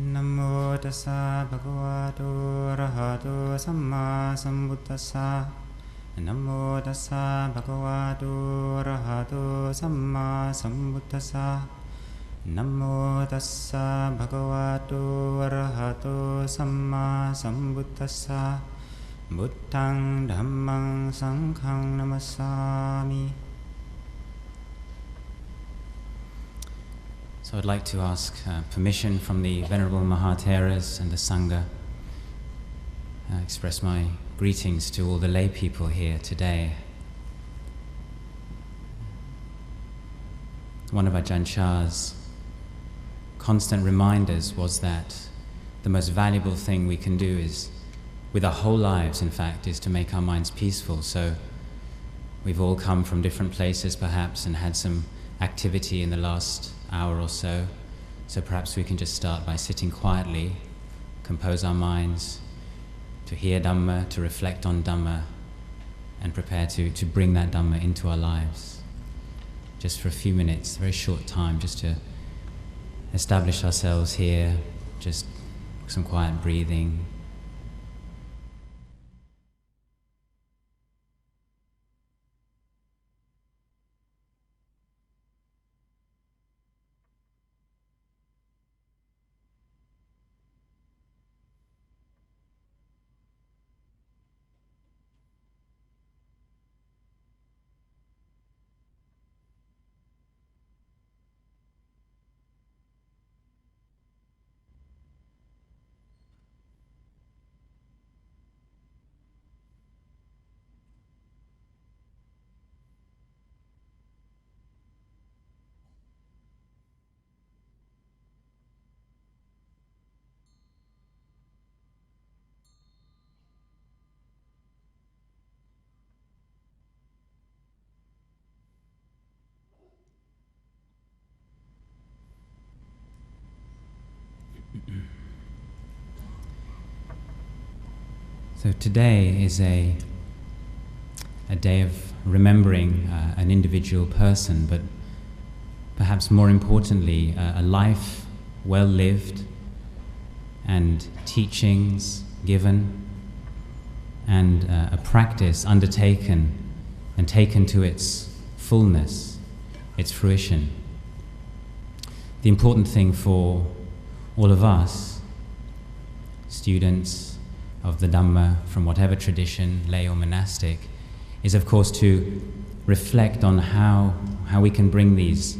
Namo tassa bhagavato arahato samma sambuddhassa. Namo tassa bhagavato arahato samma sambuddhassa. Namo tassa bhagavato arahato samma sambuddhassa. Buddhaṃ Dhammaṃ Sanghaṃ Namassāmi. So I'd like to ask permission from the Venerable Mahatheras and the Sangha. Express my greetings to all the lay people here today. One of Ajahn Chah's constant reminders was that the most valuable thing we can do is, with our whole lives in fact, is to make our minds peaceful. So we've all come from different places perhaps and had some activity in the last hour or so. So perhaps we can just start by sitting quietly, compose our minds, to hear Dhamma, to reflect on Dhamma, and prepare to bring that Dhamma into our lives. Just for a few minutes, a very short time, just to establish ourselves here, just some quiet breathing. So today is a day of remembering an individual person, but perhaps more importantly, a life well lived and teachings given and a practice undertaken and taken to its fullness, its fruition. The important thing for all of us, students of the Dhamma from whatever tradition, lay or monastic, is of course to reflect on how we can bring these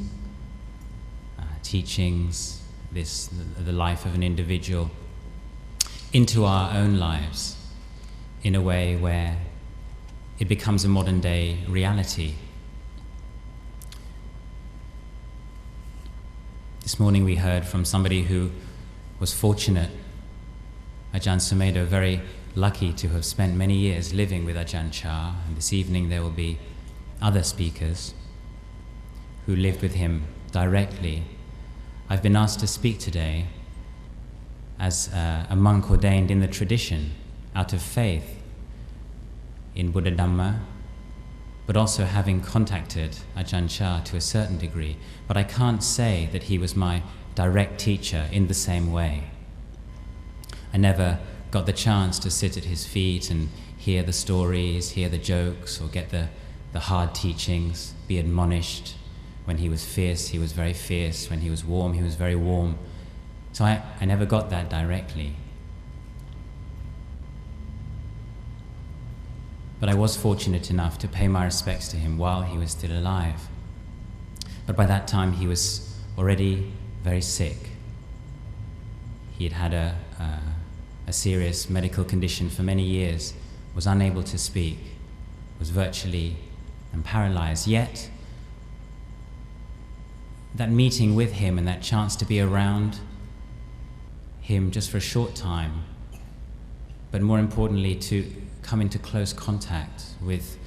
teachings, the life of an individual, into our own lives in a way where it becomes a modern day reality. This morning we heard from somebody who was fortunate, Ajahn Sumedho, very lucky to have spent many years living with Ajahn Chah, and this evening there will be other speakers who lived with him directly. I've been asked to speak today as a monk ordained in the tradition, out of faith in Buddhadharma, but also having contacted Ajahn Chah to a certain degree. But I can't say that he was my direct teacher in the same way. I never got the chance to sit at his feet and hear the stories, hear the jokes, or get the hard teachings, be admonished. When he was fierce, he was very fierce. When he was warm, he was very warm. So I never got that directly. But I was fortunate enough to pay my respects to him while he was still alive. But by that time he was already very sick. He had had a serious medical condition for many years, was unable to speak, was virtually paralyzed. Yet, that meeting with him and that chance to be around him just for a short time, but more importantly to come into close contact with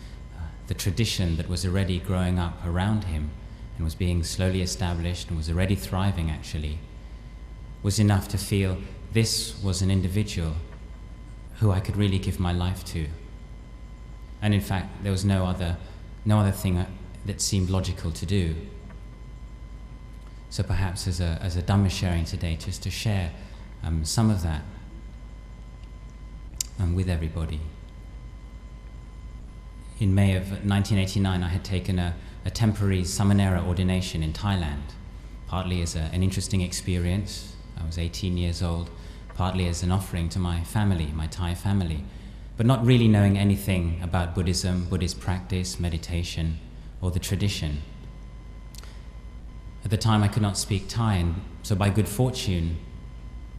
the tradition that was already growing up around him and was being slowly established and was already thriving actually, was enough to feel this was an individual who I could really give my life to. And in fact, there was no other thing that seemed logical to do. So perhaps as a Dhamma sharing today, just to share some of that with everybody. In May of 1989, I had taken a temporary Samanera ordination in Thailand, partly as an interesting experience. I was 18 years old, partly as an offering to my family, my Thai family, but not really knowing anything about Buddhism, Buddhist practice, meditation, or the tradition. At the time I could not speak Thai, and so by good fortune,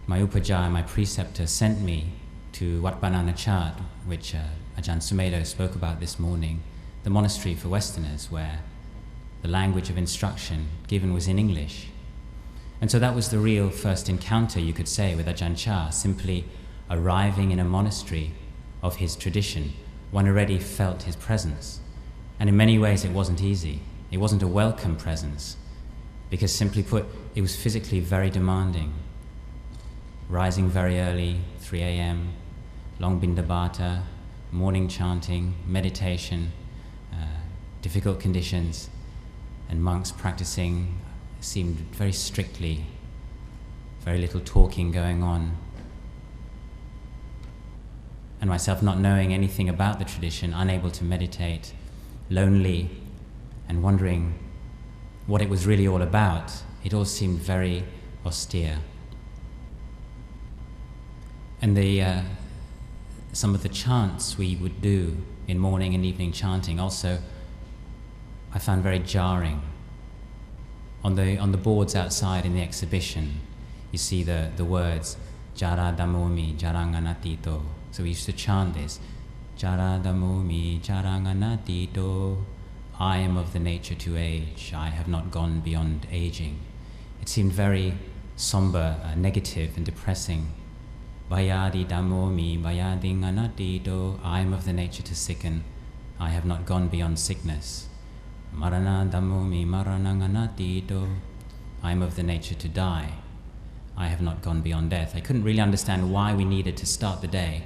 my upajjhaya, my preceptor, sent me to Wat Bananachat, which Ajahn Sumedho spoke about this morning, the monastery for Westerners, where the language of instruction given was in English. And so that was the real first encounter, you could say, with Ajahn Chah, simply arriving in a monastery of his tradition. One already felt his presence. And in many ways it wasn't easy. It wasn't a welcome presence, because simply put, it was physically very demanding. Rising very early, 3 a.m., long bindabata, morning chanting, meditation, difficult conditions, and monks practicing seemed very strictly, very little talking going on. And myself not knowing anything about the tradition, unable to meditate, lonely, and wondering what it was really all about, it all seemed very austere. And some of the chants we would do in morning and evening chanting also I found very jarring. On the boards outside in the exhibition, you see the words Jara Damomi Jaranganatito. So we used to chant this, Jara Damomi Jaranganatito. I am of the nature to age. I have not gone beyond aging. It seemed very somber, negative, and depressing. Vayadi Damomi Vayadinganatito. I am of the nature to sicken. I have not gone beyond sickness. Marana Damomi Marananganatito. I am of the nature to die. I have not gone beyond death. I couldn't really understand why we needed to start the day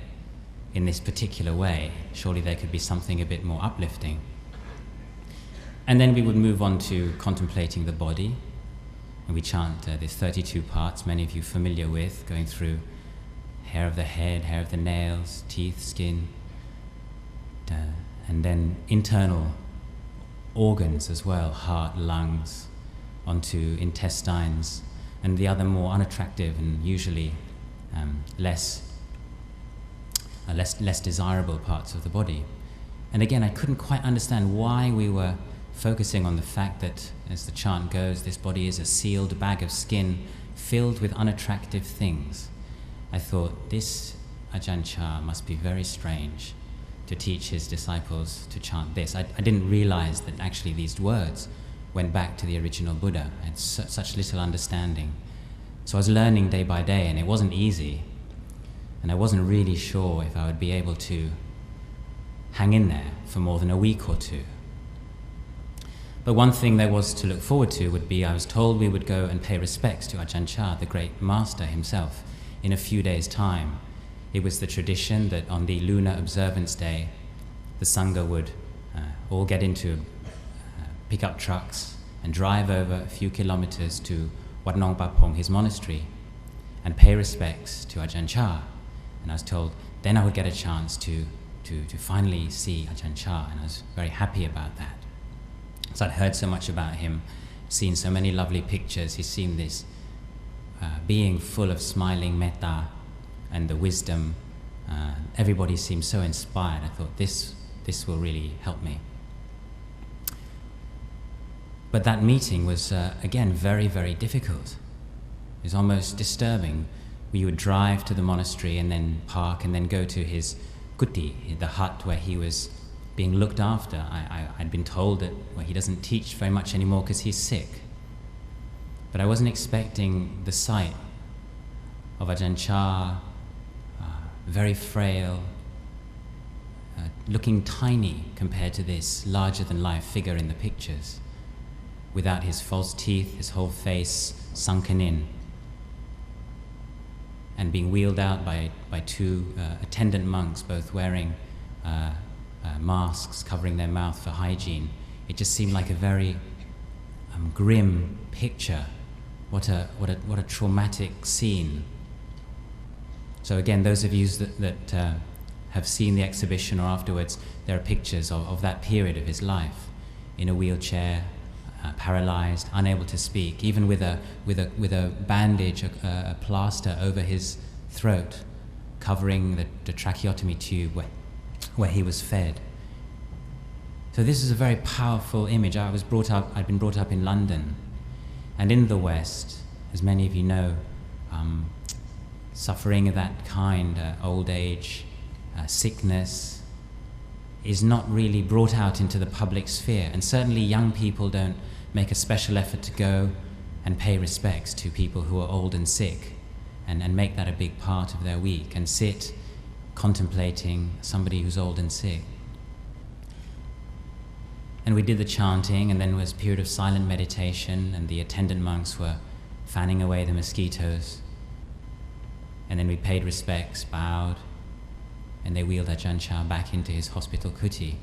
in this particular way. Surely there could be something a bit more uplifting. And then we would move on to contemplating the body. And we chant these 32 parts, many of you familiar with, going through hair of the head, hair of the nails, teeth, skin, and then internal organs as well, heart, lungs, onto intestines, and the other more unattractive and usually less desirable parts of the body. And again, I couldn't quite understand why we were focusing on the fact that, as the chant goes, this body is a sealed bag of skin filled with unattractive things. I thought, this Ajahn Chah must be very strange to teach his disciples to chant this. I didn't realize that actually these words went back to the original Buddha. I had such little understanding. So I was learning day by day, and it wasn't easy. And I wasn't really sure if I would be able to hang in there for more than a week or two. But one thing there was to look forward to would be, I was told we would go and pay respects to Ajahn Chah, the great master himself, in a few days' time. It was the tradition that on the lunar observance day, the Sangha would all get into pickup trucks and drive over a few kilometers to Wat Nong Papong, his monastery, and pay respects to Ajahn Chah. And I was told then I would get a chance to finally see Ajahn Chah, and I was very happy about that. So I'd heard so much about him, seen so many lovely pictures. He seemed this being full of smiling metta and the wisdom. Everybody seemed so inspired. I thought, this will really help me. But that meeting was, again, very, very difficult. It was almost disturbing. We would drive to the monastery and then park and then go to his kuti, the hut where he was being looked after. I'd been told that he doesn't teach very much anymore because he's sick. But I wasn't expecting the sight of Ajahn Chah, very frail, looking tiny compared to this larger-than-life figure in the pictures, without his false teeth, his whole face sunken in, and being wheeled out by two attendant monks, both wearing masks covering their mouth for hygiene. It just seemed like a very grim picture. What a traumatic scene So again, those of you that have seen the exhibition or afterwards, there are pictures of that period of his life, in a wheelchair, paralyzed, unable to speak, even with a bandage, a plaster over his throat, covering the tracheotomy tube where he was fed. So this is a very powerful image. I'd been brought up in London, and in the West, as many of you know, suffering of that kind, old age, sickness, is not really brought out into the public sphere. And certainly young people don't make a special effort to go and pay respects to people who are old and sick, and make that a big part of their week, and sit contemplating somebody who's old and sick. And we did the chanting, and then there was a period of silent meditation, and the attendant monks were fanning away the mosquitoes. And then we paid respects, bowed, and they wheeled Ajahn Chah back into his hospital kuti.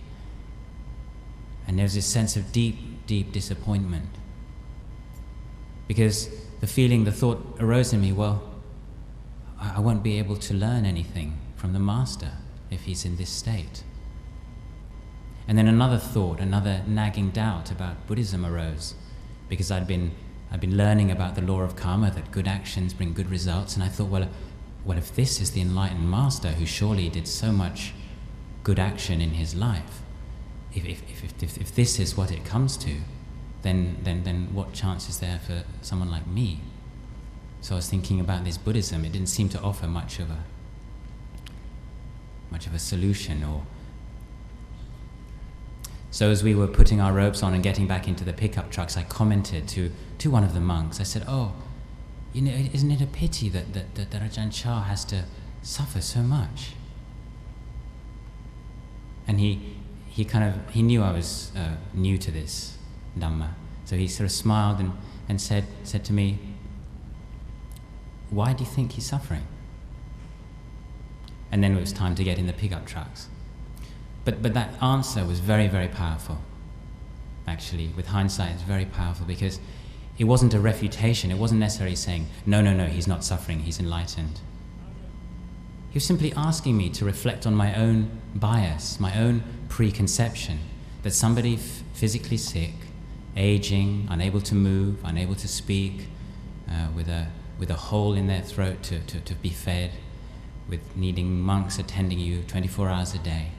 And there was this sense of deep, deep disappointment. Because the thought arose in me, well, I won't be able to learn anything from the master if he's in this state. And then another thought, another nagging doubt about Buddhism arose, because I'd been learning about the law of karma, that good actions bring good results, and I thought, well, if this is the enlightened master who surely did so much good action in his life, if this is what it comes to, then what chance is there for someone like me? So I was thinking about this Buddhism. It didn't seem to offer much of a solution. So as we were putting our robes on and getting back into the pickup trucks, I commented to one of the monks. I said, "Oh, isn't it a pity that Ajahn Chah has to suffer so much?" And he knew I was new to this Dhamma, so he sort of smiled and said to me, "Why do you think he's suffering?" And then it was time to get in the pickup trucks. But that answer was very, very powerful. Actually, with hindsight, it's very powerful, because it wasn't a refutation. It wasn't necessarily saying, no, he's not suffering, he's enlightened. He was simply asking me to reflect on my own bias, my own preconception, that somebody physically sick, aging, unable to move, unable to speak, with a hole in their throat to be fed, with needing monks attending you 24 hours a day,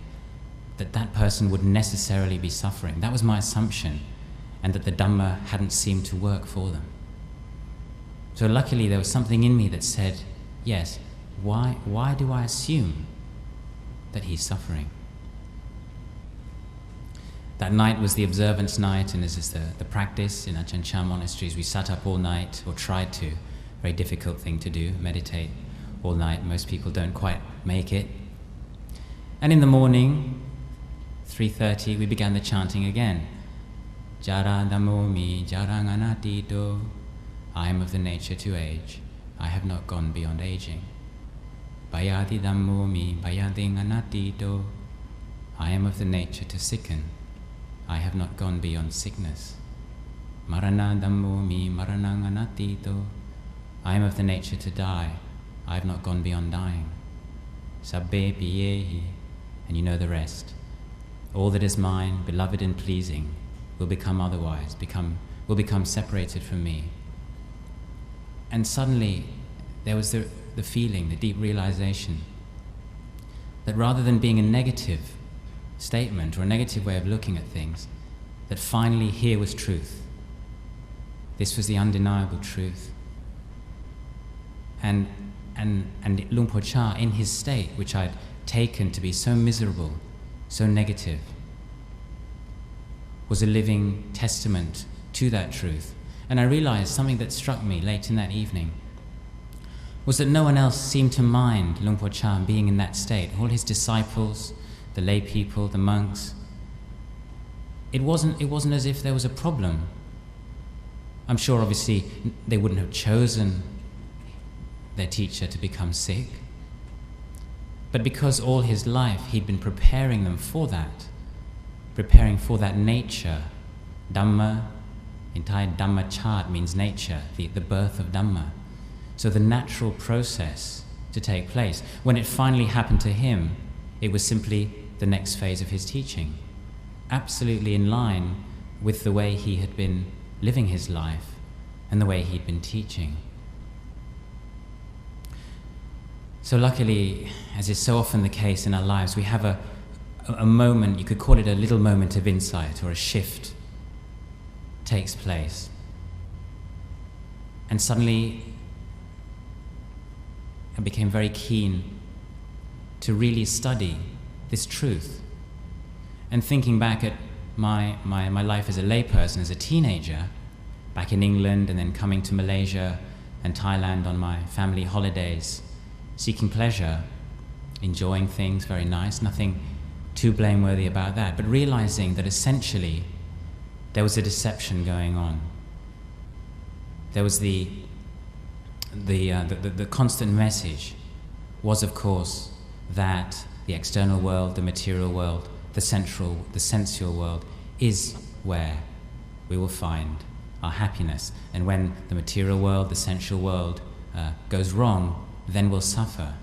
that person would necessarily be suffering. That was my assumption, and that the Dhamma hadn't seemed to work for them. So luckily there was something in me that said, yes, why do I assume that he's suffering? That night was the observance night, and as is the practice in Achaan Chah monasteries, we sat up all night, or tried to. Very difficult thing to do, meditate all night. Most people don't quite make it. And in the morning, 3:30, we began the chanting again. Jara dhammo mi jarang anatito. I am of the nature to age. I have not gone beyond aging. Bayati dhammo mi bayading anatito. I am of the nature to sicken. I have not gone beyond sickness. Marana dhammo mi maranang anatito. I am of the nature to die. I have not gone beyond dying. Sabbe piyehi. And you know the rest. All that is mine, beloved and pleasing, will become otherwise, will become separated from me. And suddenly there was the feeling, the deep realization, that rather than being a negative statement or a negative way of looking at things, that finally here was truth. This was the undeniable truth. And Luang Por in his state, which I'd taken to be so miserable, so negative, was a living testament to that truth. And I realized something that struck me late in that evening was that no one else seemed to mind Luang Por being in that state. All his disciples, the lay people, the monks, it wasn't as if there was a problem. I'm sure obviously they wouldn't have chosen their teacher to become sick, but because all his life he'd been preparing them for that, preparing for that nature. Dhamma, entire Dhamma chart means nature, the birth of Dhamma. So the natural process to take place. When it finally happened to him, it was simply the next phase of his teaching, absolutely in line with the way he had been living his life and the way he'd been teaching. So luckily, as is so often the case in our lives, we have a moment, you could call it a little moment of insight, or a shift takes place. And suddenly I became very keen to really study this truth. And thinking back at my life as a layperson, as a teenager, back in England and then coming to Malaysia and Thailand on my family holidays, seeking pleasure, enjoying things, very nice, nothing too blameworthy about that, but realizing that essentially there was a deception going on. There was the constant message was, of course, that the external world, the material world, the sensual world is where we will find our happiness. And when the material world, the sensual world goes wrong, then we'll suffer.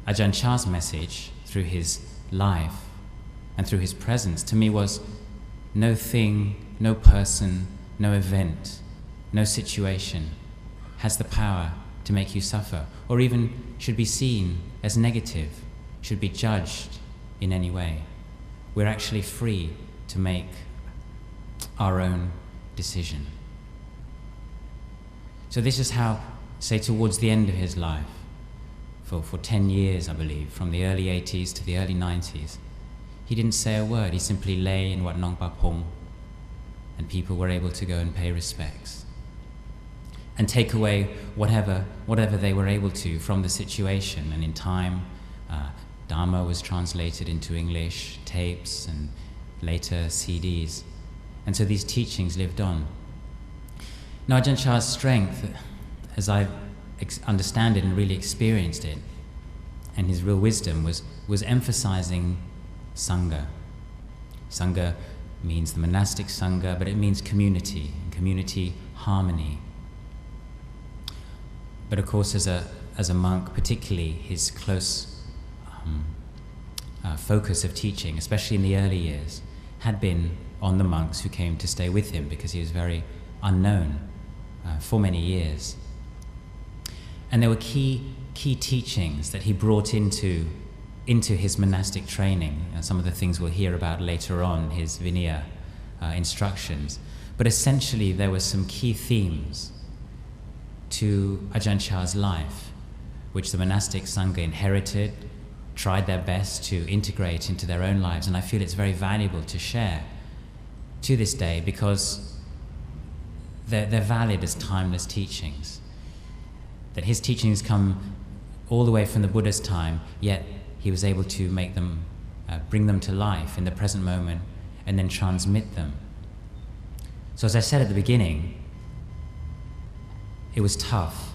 Ajahn Chah's message through his life and through his presence to me was no thing, no person, no event, no situation has the power to make you suffer, or even should be seen as negative, should be judged in any way. We're actually free to make our own decision. So this is how, say, towards the end of his life, for 10 years, I believe, from the early 80s to the early 90s, he didn't say a word. He simply lay in Wat Nong Pa Pong, and people were able to go and pay respects and take away whatever they were able to from the situation. And in time, Dhamma was translated into English, tapes, and later CDs. And so these teachings lived on. Now Ajahn Chah's strength, as I understand it and really experienced it, and his real wisdom was emphasizing Sangha. Sangha means the monastic Sangha, but it means community, and community harmony. But of course, as a monk, particularly his close focus of teaching, especially in the early years, had been on the monks who came to stay with him, because he was very unknown for many years. And there were key teachings that he brought into his monastic training, and some of the things we'll hear about later on, his Vinaya instructions. But essentially there were some key themes to Ajahn Chah's life, which the monastic Sangha inherited, tried their best to integrate into their own lives, and I feel it's very valuable to share to this day, because they're valid as timeless teachings. That his teachings come all the way from the Buddha's time, yet he was able to make them, bring them to life in the present moment, and then transmit them. So as I said at the beginning, it was tough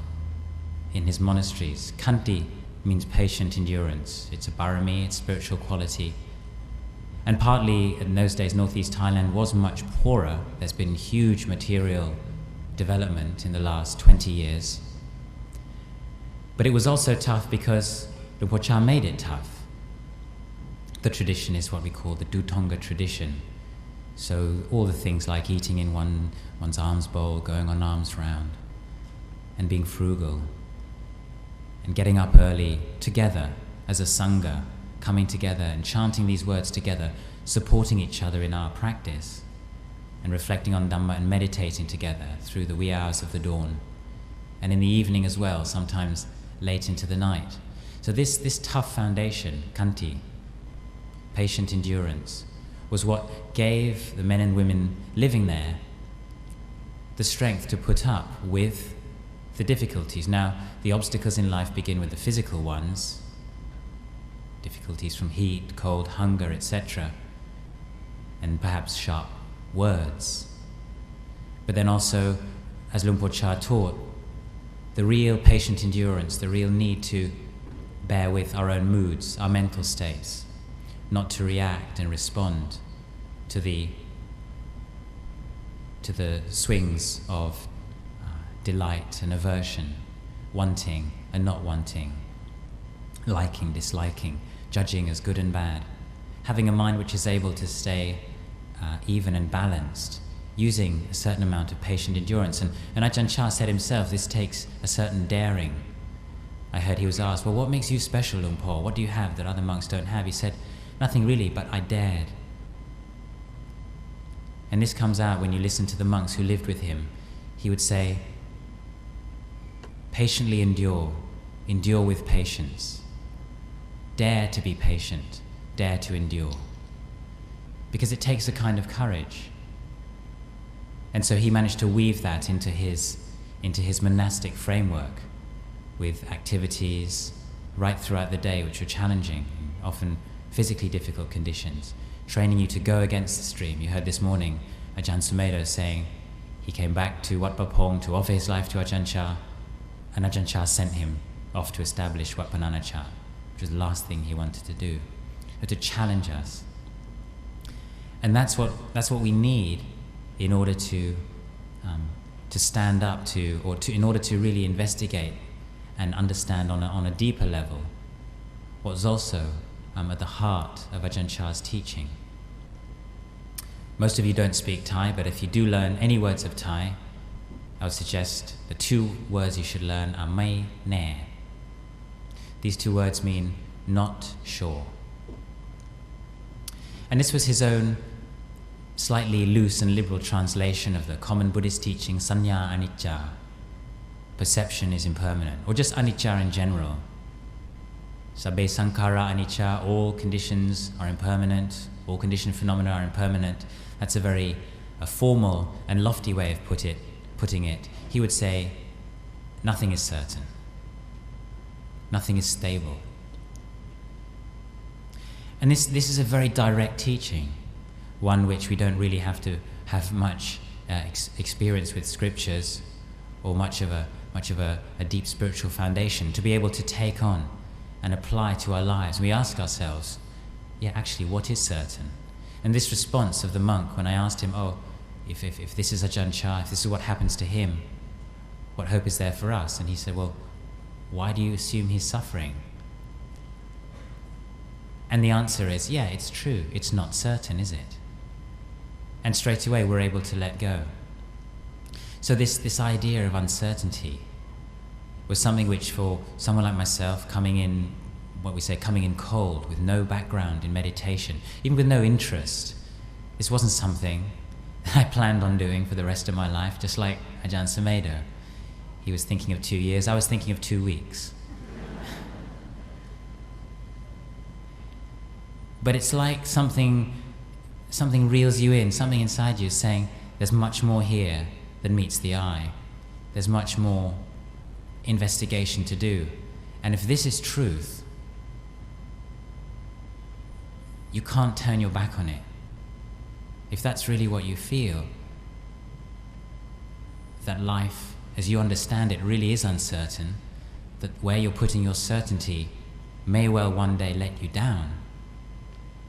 in his monasteries. Khanti means patient endurance. It's a barami, it's spiritual quality. And partly, in those days, northeast Thailand was much poorer. There's been huge material development in the last 20 years. But it was also tough because Luang Por Chah made it tough. The tradition is what we call the Dutonga tradition. So all the things like eating in one's alms bowl, going on alms round, and being frugal, and getting up early together as a Sangha, coming together and chanting these words together, supporting each other in our practice, and reflecting on Dhamma and meditating together through the wee hours of the dawn, and in the evening as well, sometimes late into the night. So this tough foundation, Khanti, patient endurance, was what gave the men and women living there the strength to put up with the difficulties. Now, the obstacles in life begin with the physical ones, difficulties from heat, cold, hunger, etc., and perhaps sharp words. But then also, as Luang Por Chah taught, the real patient endurance, the real need to bear with our own moods, our mental states, not to react and respond to the swings of delight and aversion, wanting and not wanting, liking, disliking, judging as good and bad, having a mind which is able to stay even and balanced, using a certain amount of patient endurance. And Ajahn Chah said himself, this takes a certain daring. I heard he was asked, well, what makes you special, Luang Por? What do you have that other monks don't have? He said, nothing really, but I dared. And this comes out when you listen to the monks who lived with him. He would say, patiently endure with patience. Dare to be patient, dare to endure. Because it takes a kind of courage. And so he managed to weave that into his monastic framework with activities right throughout the day which were challenging, often physically difficult conditions, training you to go against the stream. You heard this morning Ajahn Subhaddo saying he came back to Wat Papong to offer his life to Ajahn Chah, and Ajahn Chah sent him off to establish Wat Panana Chah, which was the last thing he wanted to do, but to challenge us. And that's what we need in order to stand up to, or in order to really investigate and understand on a deeper level what was also at the heart of Ajahn Chah's teaching. Most of you don't speak Thai, but if you do learn any words of Thai, I would suggest the two words you should learn are mai ne. These two words mean not sure. And this was his own slightly loose and liberal translation of the common Buddhist teaching, sanya anicca, perception is impermanent, or just anicca in general. Sabbe sankhara anicca, all conditions are impermanent, all conditioned phenomena are impermanent. That's a very formal and lofty way of putting it. He would say, nothing is certain, nothing is stable. And this is a very direct teaching, one which we don't really have to have much experience with scriptures or much of a deep spiritual foundation to be able to take on and apply to our lives. We ask ourselves, yeah, actually, what is certain? And this response of the monk, when I asked him, if this is Ajahn Chah, if this is what happens to him, what hope is there for us? And he said, well, why do you assume he's suffering? And the answer is, yeah, it's true, it's not certain, is it? And straight away we're able to let go. So this idea of uncertainty was something which, for someone like myself, coming in cold, with no background in meditation, even with no interest, this wasn't something that I planned on doing for the rest of my life, just like Ajahn Subhaddo. He was thinking of 2 years, I was thinking of 2 weeks. But it's like something reels you in, something inside you is saying, there's much more here than meets the eye. There's much more investigation to do. And if this is truth, you can't turn your back on it. If that's really what you feel, that life, as you understand it, really is uncertain, that where you're putting your certainty may well one day let you down,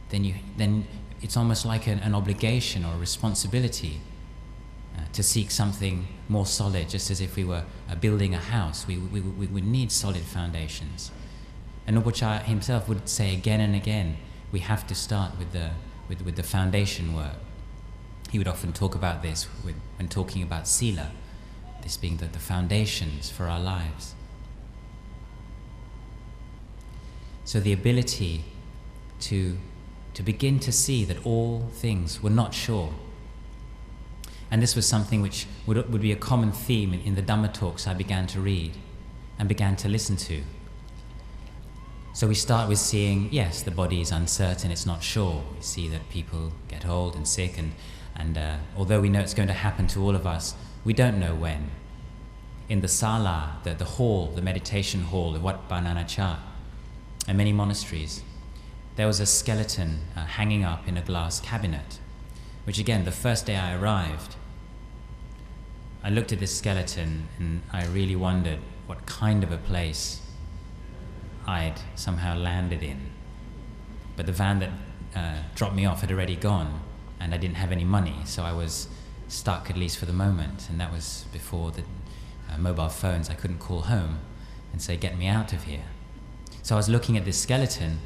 then it's almost like an obligation or a responsibility to seek something more solid, just as if we were building a house. We would need solid foundations. And Luang Por himself would say again and again, we have to start with the foundation work. He would often talk about this when talking about sila, this being the foundations for our lives. So the ability to begin to see that all things were not sure. And this was something which would be a common theme in the Dhamma talks I began to read and began to listen to. So we start with seeing, yes, the body is uncertain, it's not sure. We see that people get old and sick, and although we know it's going to happen to all of us, we don't know when. In the sala, the hall, the meditation hall of Wat Panana Chah, and many monasteries, there was a skeleton hanging up in a glass cabinet, which again, the first day I arrived, I looked at this skeleton and I really wondered what kind of a place I'd somehow landed in. But the van that dropped me off had already gone, and I didn't have any money, so I was stuck, at least for the moment, and that was before the mobile phones. I couldn't call home and say, get me out of here. So I was looking at this skeleton,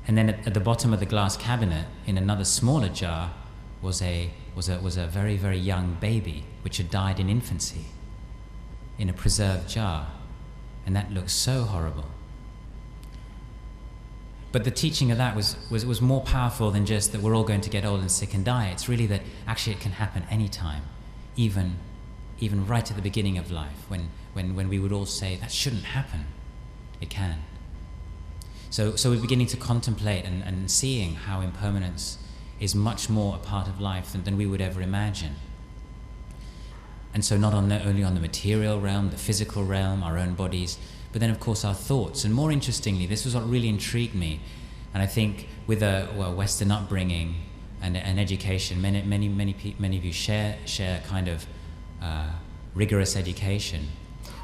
and then at the bottom of the glass cabinet, in another smaller jar, was a very, very young baby which had died in infancy, in a preserved jar, and that looked so horrible. But the teaching of that was more powerful than just that we're all going to get old and sick and die. It's really that actually it can happen anytime, even right at the beginning of life, when we would all say that shouldn't happen. It can. So we're beginning to contemplate and seeing how impermanence is much more a part of life than we would ever imagine. And so not only on the material realm, the physical realm, our own bodies, but then of course our thoughts. And more interestingly, this was what really intrigued me. And I think with a Western upbringing and education, many of you share kind of rigorous education.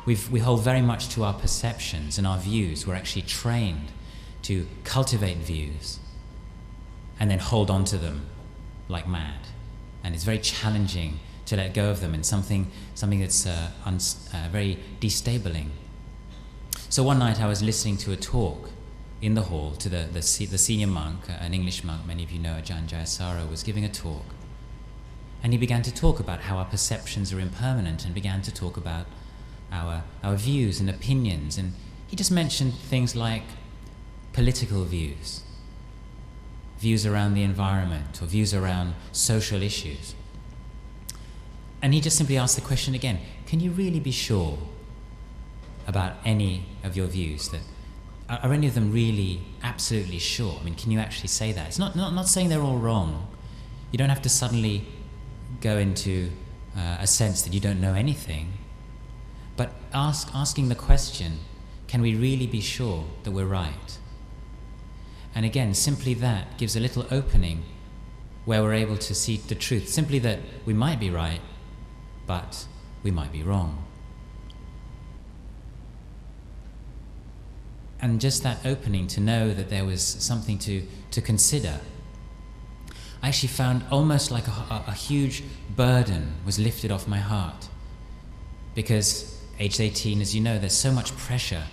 We hold very much to our perceptions and our views. We're actually trained to cultivate views and then hold on to them like mad. And it's very challenging to let go of them, and something that's very destabling. So one night I was listening to a talk in the hall to the senior monk, an English monk, many of you know, Ajahn Chah was giving a talk. And he began to talk about how our perceptions are impermanent, and began to talk about our views and opinions. And he just mentioned things like political views around the environment, or views around social issues. And he just simply asked the question again, can you really be sure about any of your views? That are any of them really absolutely sure? I mean, can you actually say that? It's not saying they're all wrong. You don't have to suddenly go into a sense that you don't know anything. But asking the question, can we really be sure that we're right? And again, simply that gives a little opening where we're able to see the truth. Simply that we might be right, but we might be wrong. And just that opening to know that there was something to consider, I actually found almost like a huge burden was lifted off my heart. Because aged 18, as you know, there's so much pressure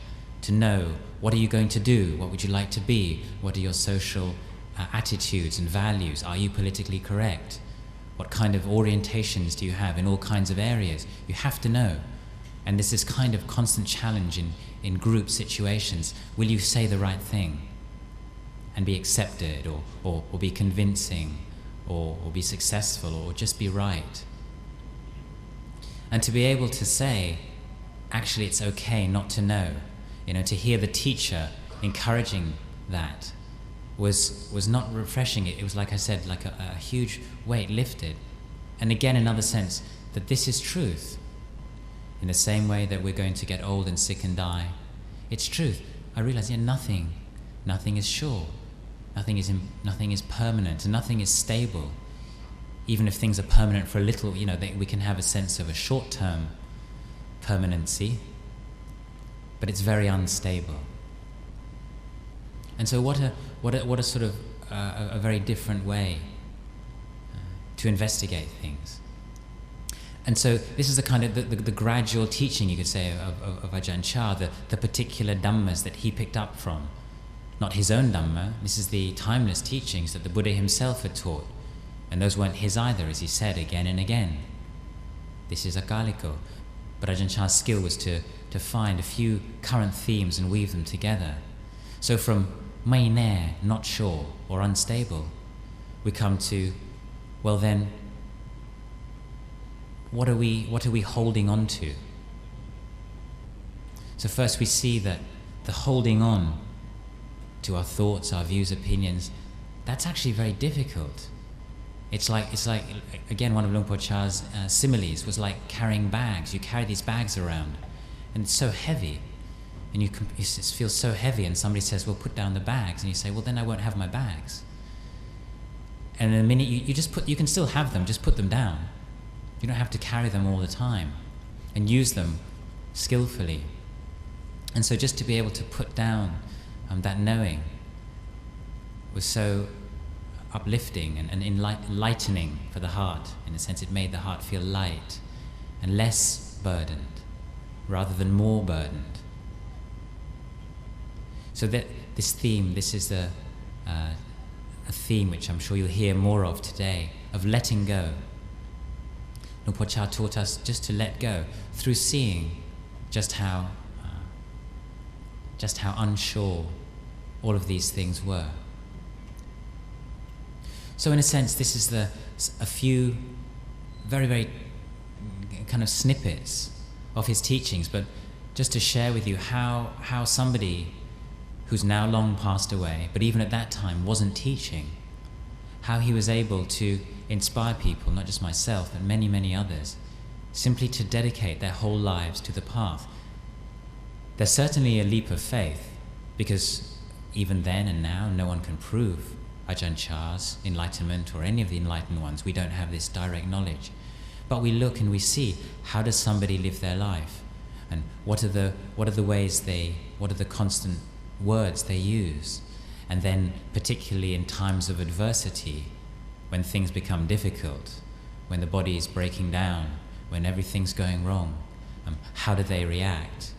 to know, what are you going to do? What would you like to be? What are your social attitudes and values? Are you politically correct? What kind of orientations do you have in all kinds of areas? You have to know. And there's this kind of constant challenge in group situations. Will you say the right thing and be accepted, or be convincing, or be successful, or just be right? And to be able to say, actually it's okay not to know, to hear the teacher encouraging that was not refreshing. It was, like I said, like a huge weight lifted. And again, another sense that this is truth. In the same way that we're going to get old and sick and die, it's truth. I realize, nothing is sure. Nothing is permanent, and nothing is stable. Even if things are permanent for a little, we can have a sense of a short-term permanency, but it's very unstable. And so what a sort of a very different way to investigate things. And so this is the kind of the gradual teaching, you could say, of Ajahn Chah, the particular Dhammas that he picked up from. Not his own Dhamma, this is the timeless teachings that the Buddha himself had taught. And those weren't his either, as he said again and again. This is akaliko. But Ajahn Chah's skill was to find a few current themes and weave them together. So from mai ne, not sure, or unstable, we come to, well then, what are we holding on to? So first we see that the holding on to our thoughts, our views, opinions, that's actually very difficult. It's like again, one of Luang Por Chah's similes was like carrying bags. You carry these bags around, and it's so heavy, and it feels so heavy. And somebody says, "Well, put down the bags," and you say, "Well, then I won't have my bags." And in a minute, you can still have them. Just put them down. You don't have to carry them all the time, and use them skillfully. And so, just to be able to put down that knowing was so uplifting and enlightening for the heart. In a sense, it made the heart feel light and less burdened rather than more burdened. So that this theme, this is a theme which I'm sure you'll hear more of today, of letting go. Luang Por Chah taught us just to let go through seeing just how unsure all of these things were. So in a sense, this is a few very, very kind of snippets of his teachings, but just to share with you how somebody who's now long passed away, but even at that time wasn't teaching, how he was able to inspire people, not just myself, but many, many others, simply to dedicate their whole lives to the path. There's certainly a leap of faith, because even then and now, no one can prove Ajahn Chah's enlightenment or any of the enlightened ones. We don't have this direct knowledge. But we look and we see, how does somebody live their life? And what are the constant words they use? And then particularly in times of adversity, when things become difficult, when the body is breaking down, when everything's going wrong, how do they react?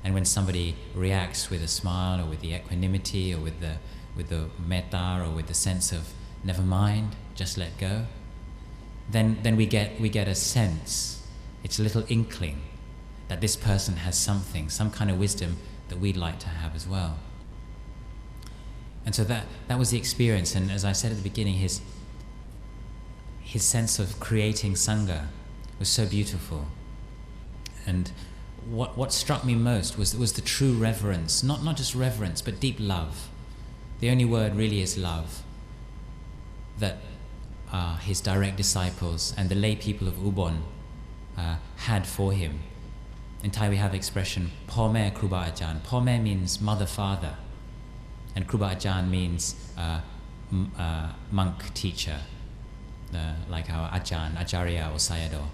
And when somebody reacts with a smile, or with the equanimity, or with the metta, or with the sense of never mind, just let go, then we get a sense, it's a little inkling that this person has something, some kind of wisdom that we'd like to have as well. And so that was the experience. And as I said at the beginning, his sense of creating Sangha was so beautiful. And what struck me most was the true reverence, not just reverence, but deep love. The only word really is love, that his direct disciples and the lay people of Ubon had for him. In Thai we have the expression, Po Me Kruba Ajahn. Po Me means mother, father. And Kruba Ajahn means monk, teacher, like our Ajahn, Acharya or Sayadaw.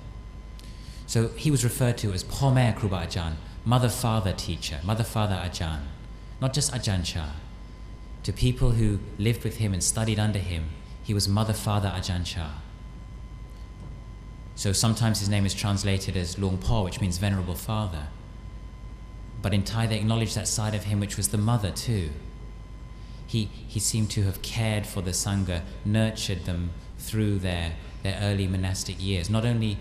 So he was referred to as Po Me Kruba Ajahn, mother, father, teacher, mother, father, Ajahn. Not just Ajahn Chah. To people who lived with him and studied under him, he was mother, father, Ajahn Chah. So sometimes his name is translated as Luang Por, which means venerable father. But in Thai they acknowledge that side of him which was the mother too. He seemed to have cared for the Sangha, nurtured them through their early monastic years, not only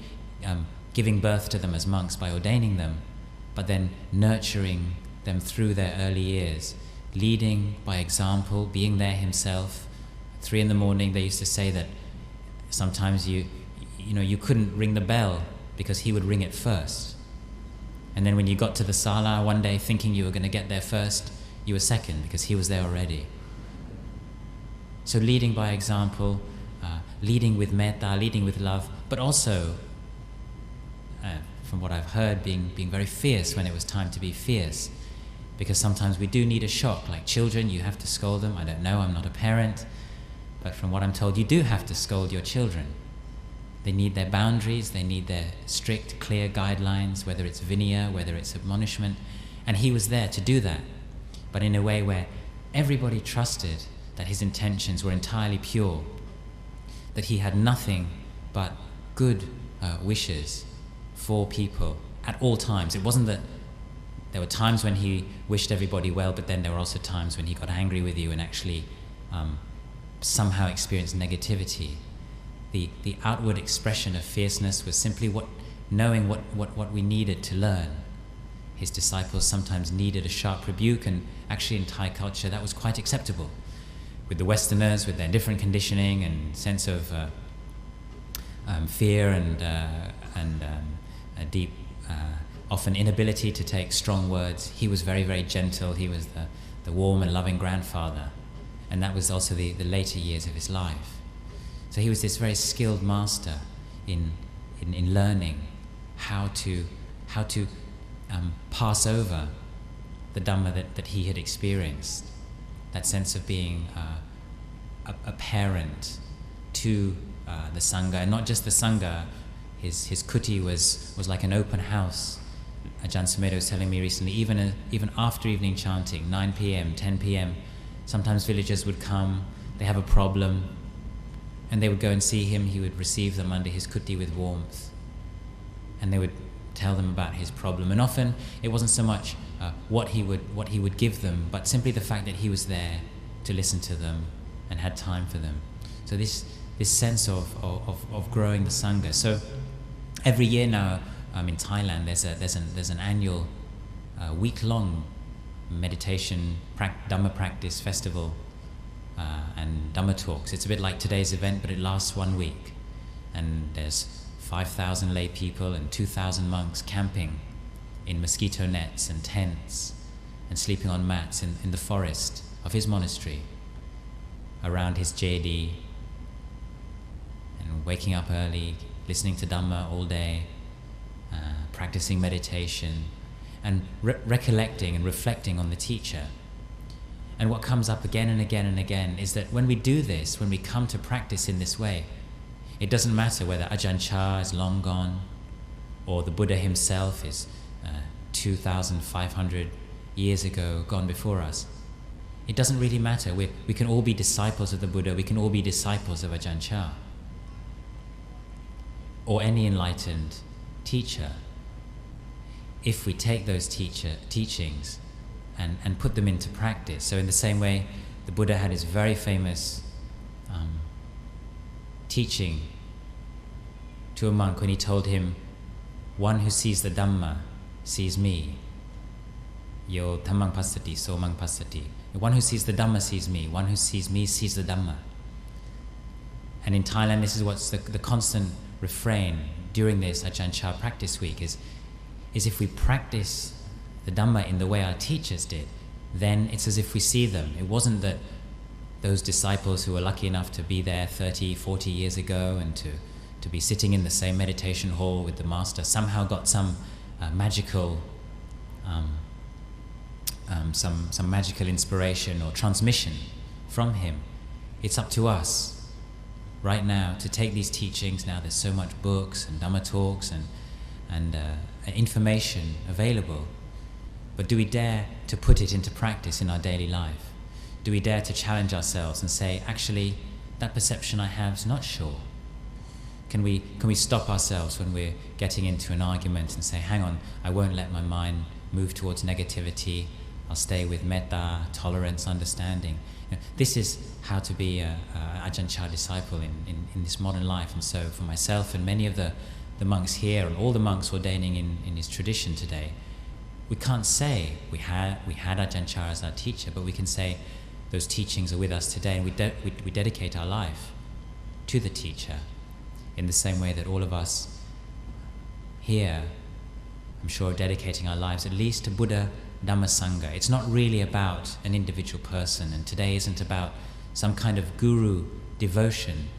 giving birth to them as monks by ordaining them, but then nurturing them through their early years, leading by example, being there himself. 3 a.m, they used to say that sometimes you couldn't ring the bell because he would ring it first. And then when you got to the sala one day thinking you were going to get there first, you were second because he was there already. So leading by example, leading with metta, leading with love, but also, from what I've heard, being very fierce when it was time to be fierce. Because sometimes we do need a shock, like children, you have to scold them. I don't know, I'm not a parent. But from what I'm told, you do have to scold your children. They need their boundaries, they need their strict, clear guidelines, whether it's vinaya, whether it's admonishment. And he was there to do that, but in a way where everybody trusted that his intentions were entirely pure, that he had nothing but good wishes for people at all times. It wasn't that there were times when he wished everybody well, but then there were also times when he got angry with you and actually somehow experienced negativity. The outward expression of fierceness was simply knowing what we needed to learn. His disciples sometimes needed a sharp rebuke, and actually in Thai culture that was quite acceptable. With the Westerners, with their different conditioning and sense of fear and a deep, often inability to take strong words, he was very, very gentle. He was the warm and loving grandfather, and that was also the later years of his life. So he was this very skilled master in learning how to pass over the Dhamma that he had experienced, that sense of being a parent to the Sangha, and not just the Sangha. His kuti was like an open house. Ajahn Sumedho was telling me recently, even after evening chanting, 9 p.m, 10 p.m, sometimes villagers would come, they have a problem, and they would go and see him. He would receive them under his kuti with warmth, and they would tell them about his problem. And often it wasn't so much what he would give them, but simply the fact that he was there to listen to them and had time for them. So this sense of growing the Sangha. So every year now in Thailand there's an annual week-long meditation Dhamma practice festival and Dhamma talks. It's a bit like today's event, but it lasts 1 week. And there's 5,000 lay people and 2,000 monks camping in mosquito nets and tents and sleeping on mats in the forest of his monastery, around his jedi, and waking up early, listening to Dhamma all day, practicing meditation, and recollecting and reflecting on the teacher. And what comes up again and again and again is that when we do this, when we come to practice in this way, it doesn't matter whether Ajahn Chah is long gone or the Buddha himself is 2,500 years ago gone before us. It doesn't really matter. We can all be disciples of the Buddha, we can all be disciples of Ajahn Chah or any enlightened teacher, if we take those teachings and put them into practice. So in the same way, the Buddha had his very famous teaching to a monk when he told him, one who sees the Dhamma sees me. Yo dhammang passati, so mang passati. One who sees the Dhamma sees me. One who sees me sees the Dhamma. And in Thailand, this is what's the constant refrain during this Ajahn Chah practice week is if we practice the Dhamma in the way our teachers did, then it's as if we see them. It wasn't that those disciples who were lucky enough to be there 30, 40 years ago and to be sitting in the same meditation hall with the master somehow got some magical some magical inspiration or transmission from him. It's up to us right now to take these teachings. Now there's so much books and Dhamma talks and information available, but do we dare to put it into practice in our daily life? Do we dare to challenge ourselves and say, actually, that perception I have is not sure? Can we stop ourselves when we're getting into an argument and say, hang on, I won't let my mind move towards negativity, I'll stay with metta, tolerance, understanding. This is how to be a Ajahn Chah disciple in this modern life. And so for myself and many of the monks here and all the monks ordaining in his tradition today, we can't say we had Ajahn Chah as our teacher, but we can say those teachings are with us today, and we dedicate our life to the teacher in the same way that all of us here, I'm sure, are dedicating our lives at least to Buddha Dhamma Sangha. It's not really about an individual person, and today isn't about some kind of guru devotion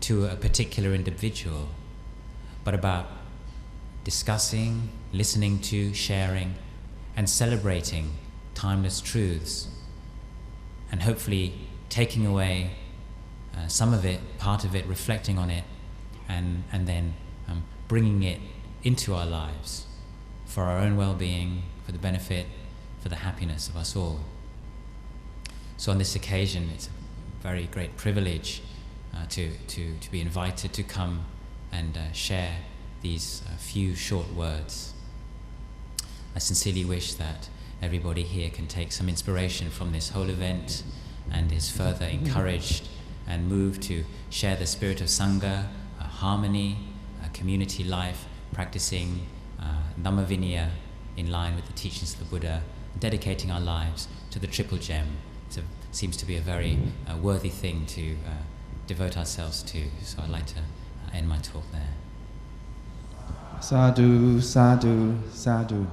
to a particular individual, but about discussing, listening to, sharing, and celebrating timeless truths, and hopefully taking away some of it, part of it, reflecting on it, and then bringing it into our lives for our own well-being, for the benefit, for the happiness of us all. So on this occasion, it's a very great privilege to be invited to come and share these few short words. I sincerely wish that everybody here can take some inspiration from this whole event and is further encouraged and moved to share the spirit of Sangha, harmony, community life, practicing Dhamma Vinaya in line with the teachings of the Buddha, dedicating our lives to the Triple Gem. It seems to be a very worthy thing to devote ourselves to. So I'd like to end my talk there. Sadhu, sadhu, sadhu.